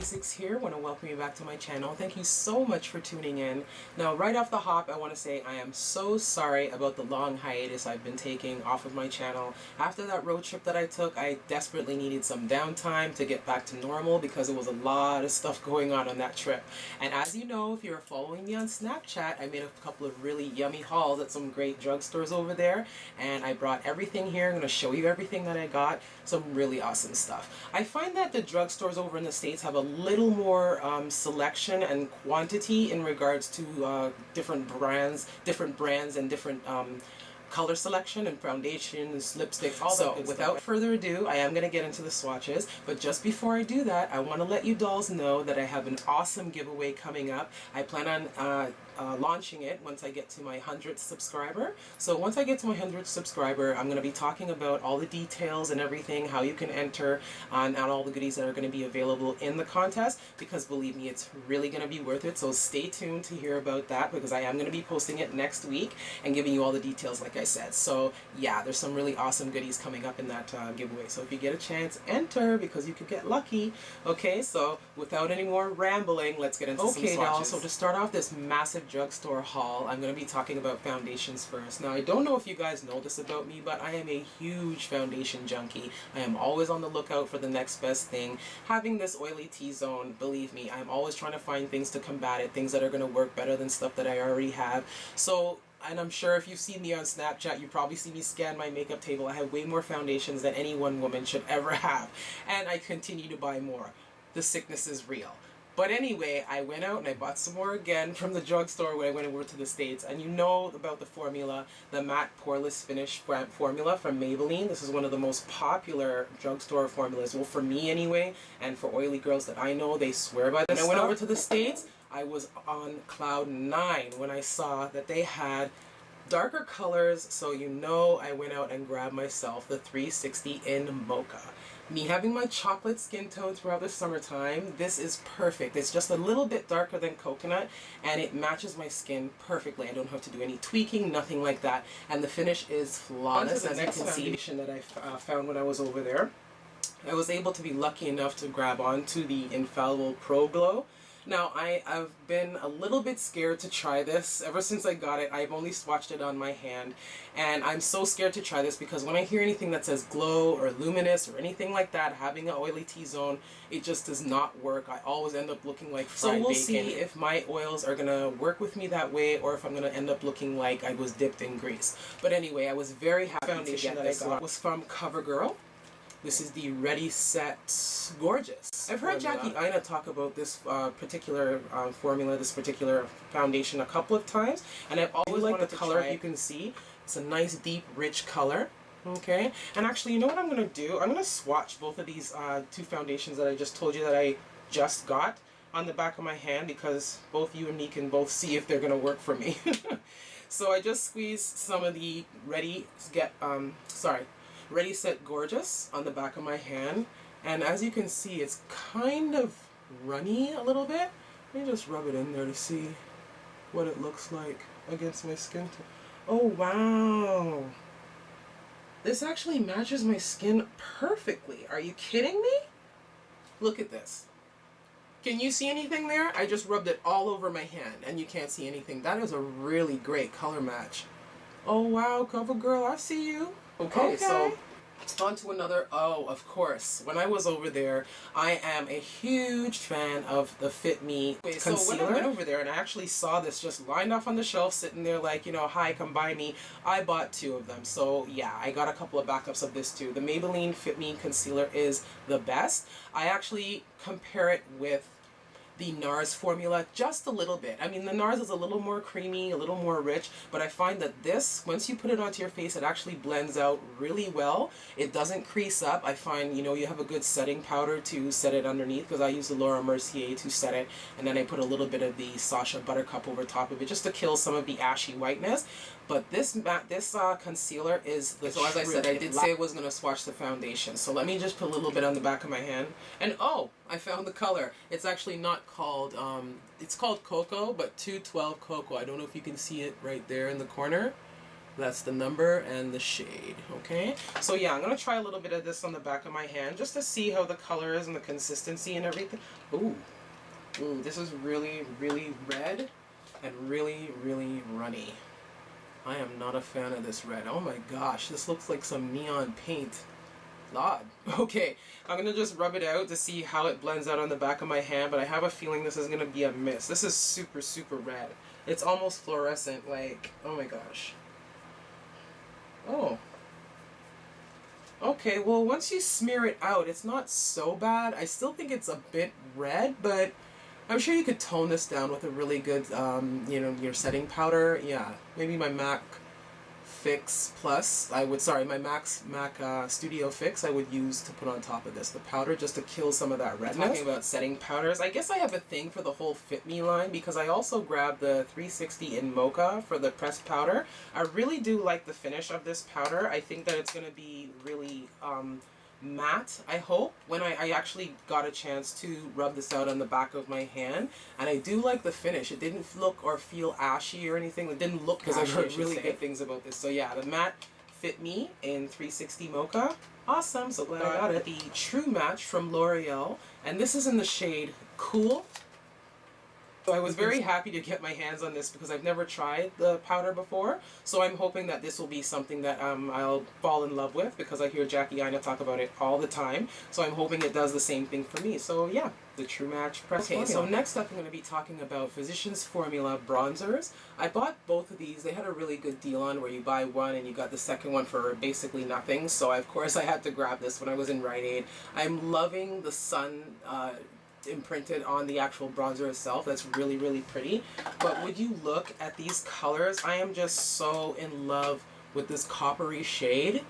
Basics here. I want to welcome you back to my channel. Thank you so much for tuning in. Now, right off the hop, I want to say I am so sorry about the long hiatus I've been taking off of my channel. After that road trip that I took, I desperately needed some downtime to get back to normal because there was a lot of stuff going on that trip. And as you know, if you're following me on Snapchat, I made a couple of really yummy hauls at some great drugstores over there. And I brought everything here. I'm going to show you everything that I got. Some really awesome stuff. I find that the drugstores over in the States have a little more selection and quantity in regards to different brands and different color selection and foundations, lipsticks, all that. So without further ado, I am going to get into the swatches, but just before I do that, I want to let you dolls know that I have an awesome giveaway coming up. I plan on launching it once I get to my 100th subscriber. So once I get to my 100th subscriber, I'm going to be talking about all the details and everything, how you can enter on all the goodies that are going to be available in the contest, because believe me, it's really going to be worth it. So stay tuned to hear about that, because I am going to be posting it next week and giving you all the details like I said. So yeah, there's some really awesome goodies coming up in that giveaway. So if you get a chance, enter, because you could get lucky. Okay, so without any more rambling, let's get into some swatches. Okay, y'all, so to start off this massive drugstore haul, I'm going to be talking about foundations first. Now, I don't know if you guys know this about me, but I am a huge foundation junkie. I am always on the lookout for the next best thing. Having this oily T-zone, believe me, I'm always trying to find things to combat it, things that are going to work better than stuff that I already have. So, and I'm sure if you've seen me on Snapchat, you probably see me scan my makeup table. I have way more foundations than any one woman should ever have. And I continue to buy more. The sickness is real. But anyway, I went out and I bought some more again from the drugstore when I went over to the States. And you know about the formula, the matte poreless finish formula from Maybelline. This is one of the most popular drugstore formulas. Well, for me anyway, and for oily girls that I know, they swear by this. When I went over to the States, I was on cloud 9 when I saw that they had darker colors. So you know, I went out and grabbed myself the 360 in Mocha. Me having my chocolate skin tone throughout the summertime, this is perfect. It's just a little bit darker than coconut, and it matches my skin perfectly. I don't have to do any tweaking, nothing like that. And the finish is flawless. As you can see, foundation that I found when I was over there, I was able to be lucky enough to grab onto the Infallible Pro Glow. Now, I've been a little bit scared to try this. Ever since I got it, I've only swatched it on my hand. And I'm so scared to try this because when I hear anything that says glow or luminous or anything like that, having an oily T-zone, it just does not work. I always end up looking like fried bacon. So we'll see if my oils are going to work with me that way, or if I'm going to end up looking like I was dipped in grease. But anyway, I was very happy. The foundation that I got was from CoverGirl. This is the Ready Set Gorgeous. I've heard Jackie Aina talk about this particular formula, this particular foundation a couple of times, and I've always liked the color. If you can see, it's a nice, deep, rich color. Okay, and actually, you know what I'm going to do? I'm going to swatch both of these two foundations that I just told you that I just got on the back of my hand, because both you and me can both see if they're going to work for me. So I just squeezed some of the Ready Set Gorgeous on the back of my hand, and as you can see, it's kind of runny a little bit. Let me just rub it in there to see what it looks like against my skin tone. Oh wow, this actually matches my skin perfectly. Are you kidding me? Look at this. Can you see anything there? I just rubbed it all over my hand and you can't see anything. That is a really great color match. Oh wow, CoverGirl, I see you. Okay, so on to another. Oh, of course. When I was over there, I am a huge fan of the Fit Me concealer. So when I went over there and I actually saw this just lined off on the shelf, sitting there like, you know, hi, come buy me, I bought 2 of them. So yeah, I got a couple of backups of this too. The Maybelline Fit Me concealer is the best. I actually compare it with the NARS formula just a little bit. I mean, the NARS is a little more creamy, a little more rich, but I find that this, once you put it onto your face, it actually blends out really well. It doesn't crease up. I find, you know, you have a good setting powder to set it underneath, because I use the Laura Mercier to set it, and then I put a little bit of the Sacha Buttercup over top of it just to kill some of the ashy whiteness. But this concealer is the So as I said, I did say I was going to swatch the foundation. So let me just put a little bit on the back of my hand. And oh, I found the color. It's actually not called, it's called Cocoa, but 212 Cocoa. I don't know if you can see it right there in the corner. That's the number and the shade, okay? So yeah, I'm gonna try a little bit of this on the back of my hand just to see how the color is and the consistency and everything. Ooh, ooh, this is really, really red and really, really runny. I am not a fan of this red. Oh my gosh, this looks like some neon paint. Lord. Okay, I'm gonna just rub it out to see how it blends out on the back of my hand, but I have a feeling this is gonna be a miss. This is super, super red. It's almost fluorescent, like, oh my gosh. Oh. Okay, well, once you smear it out, it's not so bad. I still think it's a bit red, but I'm sure you could tone this down with a really good, you know, your setting powder. Yeah, maybe my MAC Fix Plus, my Mac Studio Fix I would use to put on top of this, the powder, just to kill some of that redness. Talking about setting powders, I guess I have a thing for the whole Fit Me line because I also grabbed the 360 in Mocha for the pressed powder. I really do like the finish of this powder. I think that it's going to be really matte, I hope. When I actually got a chance to rub this out on the back of my hand, and I do like the finish. It didn't look or feel ashy or anything. It didn't look, because I've heard really good things about this. So yeah, the matte Fit Me in 360 Mocha. Awesome, so glad I got it. The True Match from L'Oreal, and this is in the shade Cool. So I was very happy to get my hands on this because I've never tried the powder before. So I'm hoping that this will be something that I'll fall in love with because I hear Jackie Aina talk about it all the time. So I'm hoping it does the same thing for me. So yeah, the True Match Press. Okay, so next up I'm going to be talking about Physicians Formula bronzers. I bought both of these. They had a really good deal on where you buy one and you got the second one for basically nothing. So of course I had to grab this when I was in Rite Aid. I'm loving the sun imprinted on the actual bronzer itself. That's really, really pretty. But would you look at these colors? I am just so in love with this coppery shade.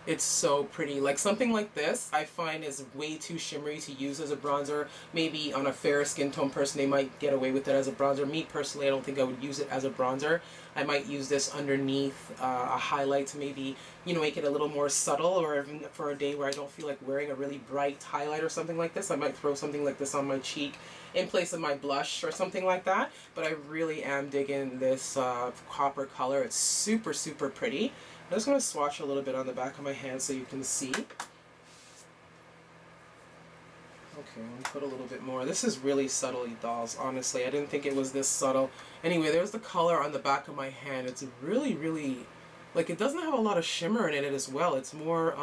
It's so pretty. Like something like this, I find is way too shimmery to use as a bronzer. Maybe on a fair skin tone person, they might get away with it as a bronzer. Me personally, I don't think I would use it as a bronzer. I might use this underneath a highlight to maybe, you know, make it a little more subtle, or even for a day where I don't feel like wearing a really bright highlight or something like this, I might throw something like this on my cheek in place of my blush or something like that. But I really am digging this copper color. It's super, super pretty. I'm just going to swatch a little bit on the back of my hand so you can see. Okay, let me put a little bit more. This is really subtle, you dolls, honestly. I didn't think it was this subtle. Anyway, there's the color on the back of my hand. It's really, really, like, it doesn't have a lot of shimmer in it as well. It's more,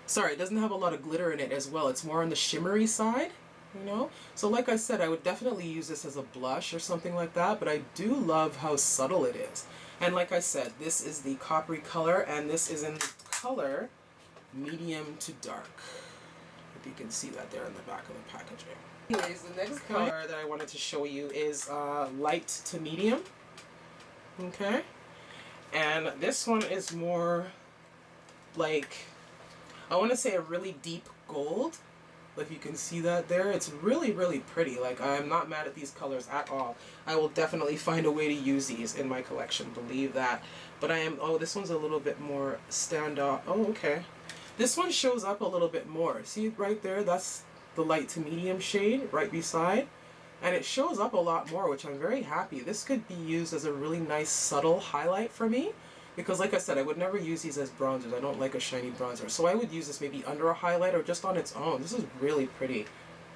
sorry, it doesn't have a lot of glitter in it as well. It's more on the shimmery side, you know? So like I said, I would definitely use this as a blush or something like that, but I do love how subtle it is. And like I said, this is the coppery color, and this is in the color medium to dark. If you can see that there in the back of the packaging. Anyways, the next color that I wanted to show you is light to medium. Okay? And this one is more like, I want to say a really deep gold. If you can see that there, it's really, really pretty. Like, I'm not mad at these colors at all. I will definitely find a way to use these in my collection, believe that. But I am, oh, this one's a little bit more standout. Oh, okay. This one shows up a little bit more. See right there? That's the light to medium shade right beside. And it shows up a lot more, which I'm very happy. This could be used as a really nice subtle highlight for me. Because like I said, I would never use these as bronzers. I don't like a shiny bronzer. So I would use this maybe under a highlight or just on its own. This is really pretty.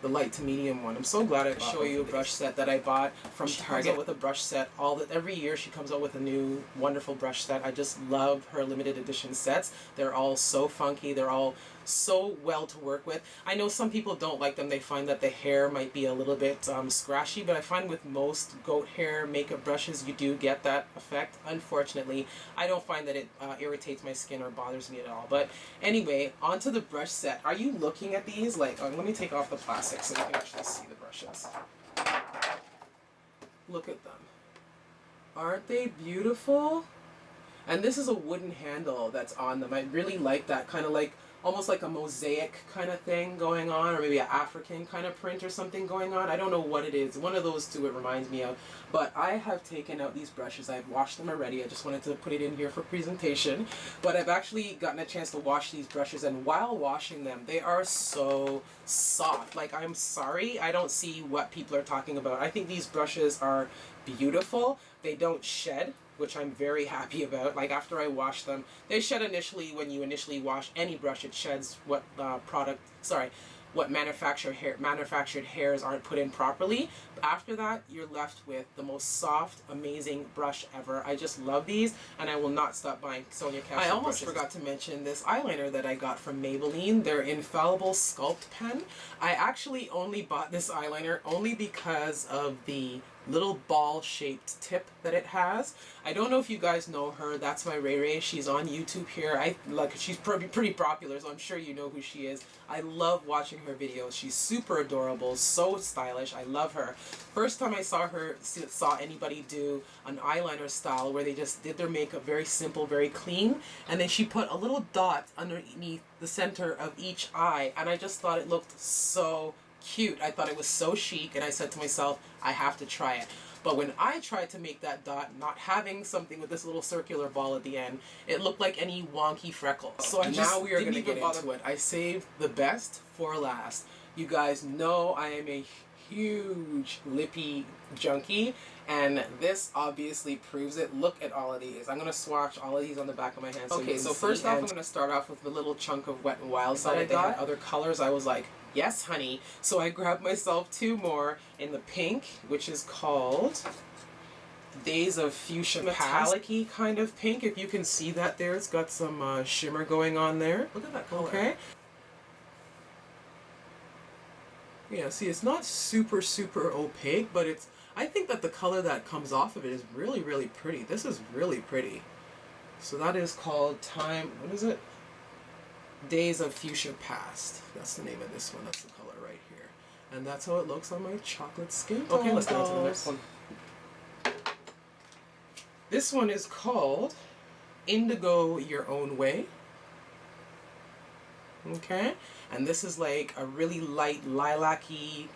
The light to medium one. I'm so glad I could show you a brush set that I bought from Target. She comes out with a brush set every year. She comes out with a new wonderful brush set. I just love her limited edition sets. They're all so funky. They're all so well to work with. I know some people don't like them. They find that the hair might be a little bit scratchy, but I find with most goat hair makeup brushes you do get that effect. Unfortunately, I don't find that it irritates my skin or bothers me at all. But anyway, onto the brush set. Are you looking at these? Like, let me take off the plastic so you can actually see the brushes. Look at them. Aren't they beautiful? And this is a wooden handle that's on them. I really like that, kind of like almost like a mosaic kind of thing going on, or maybe an African kind of print or something going on. I don't know what it is. One of those two it reminds me of. But I have taken out these brushes. I've washed them already. I just wanted to put it in here for presentation. But I've actually gotten a chance to wash these brushes, and while washing them, they are so soft. Like, I'm sorry, I don't see what people are talking about. I think these brushes are beautiful. They don't shed. which I'm very happy about. Like after I wash them, they shed initially. When you initially wash any brush, it sheds what what manufactured hairs aren't put in properly. After that, you're left with the most soft, amazing brush ever. I just love these, and I will not stop buying Sonia Kashuk I almost forgot to mention this eyeliner that I got from Maybelline, their Infallible Sculpt Pen. I actually only bought this eyeliner only because of the little ball-shaped tip that it has. I don't know if you guys know her. That's my Ray Ray. She's on YouTube here. She's pretty popular, so I'm sure you know who she is. I love watching her videos. She's super adorable, so stylish. I love her. First time I saw anybody do an eyeliner style where they just did their makeup very simple, very clean, and then she put a little dot underneath the center of each eye, and I just thought it looked so cute. I thought it was so chic, and I said to myself, I have to try it. But when I tried to make that dot, not having something with this little circular ball at the end, it looked like any wonky freckle. So now we are going to get into it. I saved the best for last. You guys know I am a huge lippy junkie, and this obviously proves it. Look at all of these. I'm going to swatch all of these on the back of my hand. Okay, so first off, I'm going to start off with the little chunk of Wet n Wild that I got. Other colors, I was like, yes, honey. So I grabbed myself two more in the pink, which is called Days of Fuchsia Metallic-y kind of pink. If you can see that there, it's got some shimmer going on there. Look at that color. Okay. Yeah, see, it's not super opaque, but I think that the color that comes off of it is really pretty. This is really pretty. So that is called what is it? Days of Fuchsia Past. That's the name of this one. That's the color right here. And that's how it looks on my chocolate skin tone. Okay, let's go to the next one. This one is called Indigo Your Own Way. Okay, and this is like a really light lilac-y,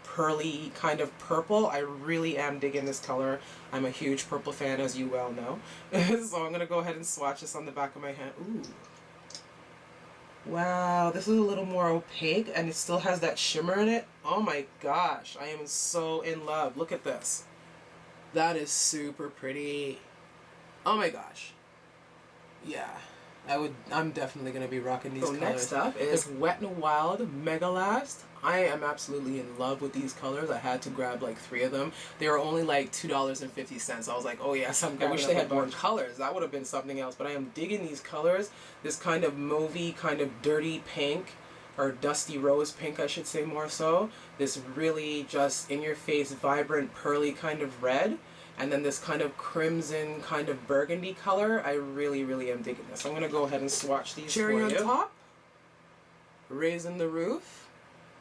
pearly kind of purple. I really am digging this color. I'm a huge purple fan, as you well know. So I'm going to go ahead and swatch this on the back of my hand. Ooh. Wow, this is a little more opaque, and it still has that shimmer in it. Oh my gosh, I am so in love. Look at this. That is super pretty. Oh my gosh. Yeah. I'm definitely going to be rocking these colors. Next up is Wet n Wild Mega Last. I am absolutely in love with these colors. I had to grab like 3 of them. They were only like $2.50. I was like, oh yes, I wish they had more colors. That would have been something else. But I am digging these colors. This kind of mauvey, kind of dirty pink, or dusty rose pink, I should say more so. This really just in-your-face, vibrant, pearly kind of red. And then this kind of crimson, kind of burgundy color. I really am digging this. I'm going to go ahead and swatch these for you. Cherry on top, Raisin the Roof,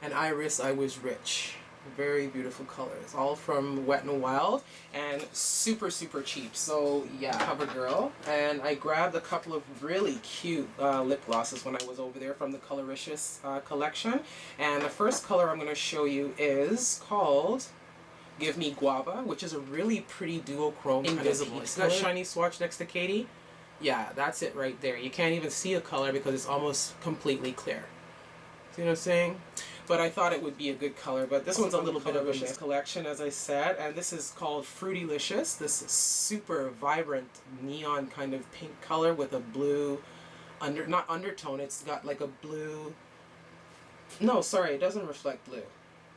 and Iris I Was Rich. Very beautiful colors. All from Wet n Wild, and super cheap. So yeah, CoverGirl. And I grabbed a couple of really cute lip glosses when I was over there from the Coloricious collection. And the first color I'm going to show you is called Give Me Guava, which is a really pretty duochrome. Invisible. See that shiny swatch next to Katie? Yeah, that's it right there. You can't even see a color because it's almost completely clear. See what I'm saying? But I thought it would be a good color. But this one's a little bit of a mixed collection, as I said. And this is called Fruitylicious. This super vibrant neon kind of pink color with a blue not undertone. It's got like a blue. No, sorry, it doesn't reflect blue.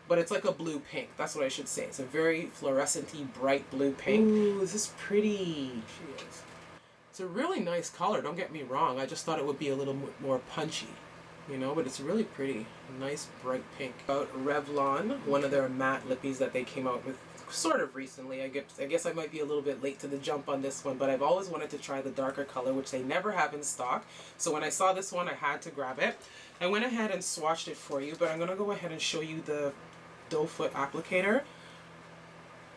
But it's like a blue pink. That's what I should say. It's a very fluorescent-y, bright blue pink. Ooh, this is pretty. She is. It's a really nice color, don't get me wrong. I just thought it would be a little more punchy, you know, but it's really pretty. A nice, bright pink. About Revlon, one of their matte lippies that they came out with sort of recently. I guess I might be a little bit late to the jump on this one, but I've always wanted to try the darker color, which they never have in stock. So when I saw this one, I had to grab it. I went ahead and swatched it for you, but I'm going to go ahead and show you the doe foot applicator.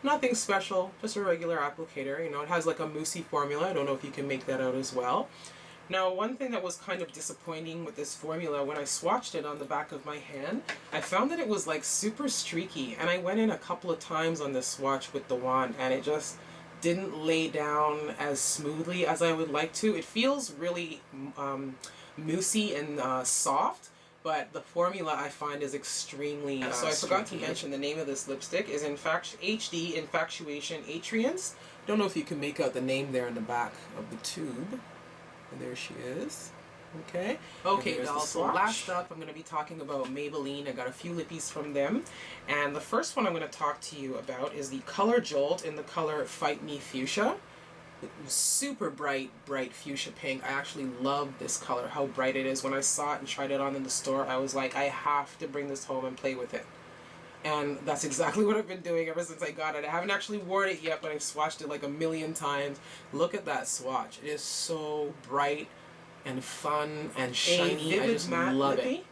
Nothing special, just a regular applicator. You know, it has like a moussey formula. I don't know if you can make that out as well. Now, one thing that was kind of disappointing with this formula, when I swatched it on the back of my hand, I found that it was like super streaky, and I went in a couple of times on this swatch with the wand, and it just didn't lay down as smoothly as I would like to. It feels really moussey and soft, but the formula I find is extremely so I forgot to mention the name of this lipstick is in fact HD Infatuation Atrians. Don't know if you can make out the name there in the back of the tube. And there she is. Okay. Okay, dolls. So last up, I'm going to be talking about Maybelline. I got a few lippies from them. And the first one I'm going to talk to you about is the Color Jolt in the color Fight Me Fuchsia. Super bright fuchsia pink. I actually love this color, how bright it is. When I saw it and tried it on in the store, I was like, I have to bring this home and play with it. And that's exactly what I've been doing ever since I got it. I haven't actually worn it yet, but I've swatched it like a million times. Look at that swatch. It is so bright and fun and shiny. I just love it.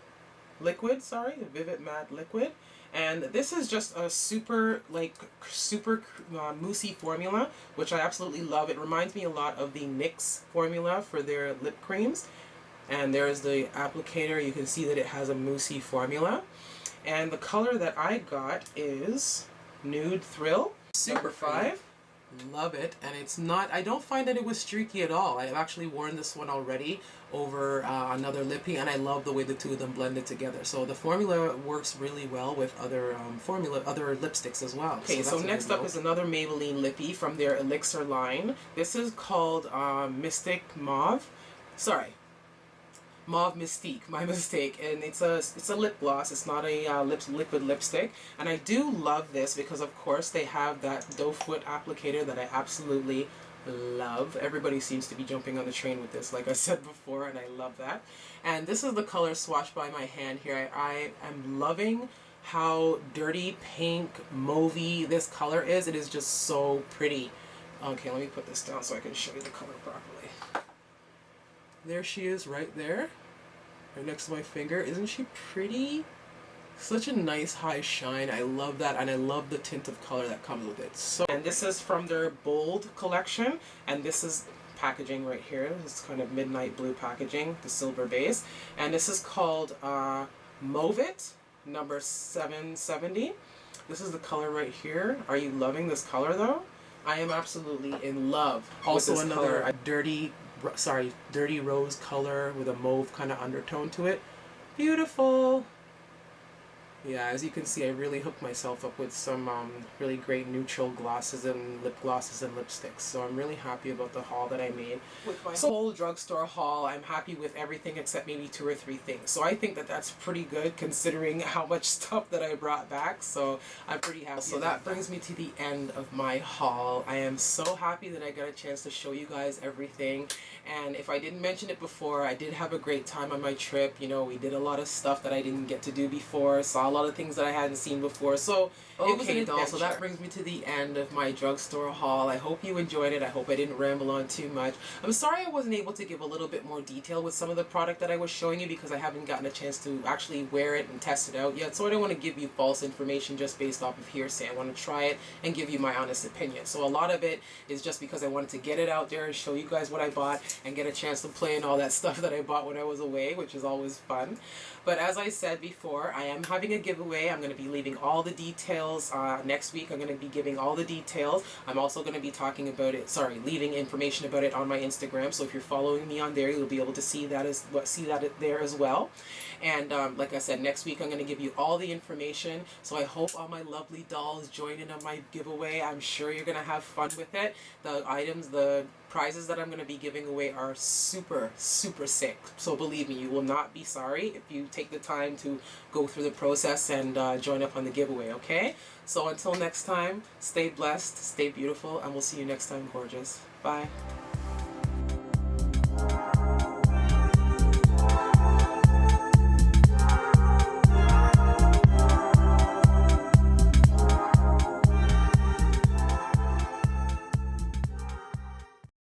Liquid, sorry, a Vivid Matte Liquid. And this is just a super moussey formula, which I absolutely love. It reminds me a lot of the NYX formula for their lip creams. And there's the applicator. You can see that it has a moussey formula. And the color that I got is Nude Thrill, Super 5. Love it. And it's not, I don't find that it was streaky at all. I've actually worn this one already over another lippy, and I love the way the two of them blended together. So the formula works really well with other other lipsticks as well. Okay, so next up is another Maybelline lippy from their Elixir line. This is called Mystic Mauve. Sorry. Mauve Mystique, my mistake, and it's a lip gloss. It's not a liquid lipstick, and I do love this because of course they have that doe foot applicator that I absolutely love. Everybody seems to be jumping on the train with this, like I said before, and I love that. And this is the color swatched by my hand here. I am loving how dirty pink mauvey this color is. It is just so pretty. Okay, let me put this down so I can show you the color properly. There she is right there, right next to my finger. Isn't she pretty? Such a nice high shine. I love that, and I love the tint of color that comes with it. So, and this is from their Bold collection, and this is packaging right here. This kind of midnight blue packaging, the silver base, and this is called Mauve It number 770. This is the color right here. Are you loving this color though? I am absolutely in love. Also with this another color. Dirty rose color with a mauve kind of undertone to it. Beautiful. Yeah, as you can see, I really hooked myself up with some really great neutral glosses and lip glosses and lipsticks. So I'm really happy about the haul that I made. With my whole drugstore haul, I'm happy with everything except maybe 2 or 3 things. So I think that that's pretty good considering how much stuff that I brought back. So I'm pretty happy. So that brings me to the end of my haul. I am so happy that I got a chance to show you guys everything. And if I didn't mention it before, I did have a great time on my trip. You know, we did a lot of stuff that I didn't get to do before. Saw a lot of things that I hadn't seen before. So it was an adventure. So that brings me to the end of my drugstore haul. I hope you enjoyed it. I hope I didn't ramble on too much. I'm sorry I wasn't able to give a little bit more detail with some of the product that I was showing you because I haven't gotten a chance to actually wear it and test it out yet. So I don't want to give you false information just based off of hearsay. I want to try it and give you my honest opinion. So a lot of it is just because I wanted to get it out there and show you guys what I bought and get a chance to play in all that stuff that I bought when I was away, which is always fun. But as I said before, I am having a giveaway. I'm going to be leaving all the details next week. I'm going to be giving all the details. I'm also going to be talking about it, leaving information about it on my Instagram. So if you're following me on there, you'll be able to see that there as well. And like I said, next week I'm going to give you all the information. So I hope all my lovely dolls join in on my giveaway. I'm sure you're going to have fun with it. The prizes that I'm going to be giving away are super, super sick. So believe me, you will not be sorry if you take the time to go through the process and join up on the giveaway, okay? So until next time, stay blessed, stay beautiful, and we'll see you next time, gorgeous. Bye.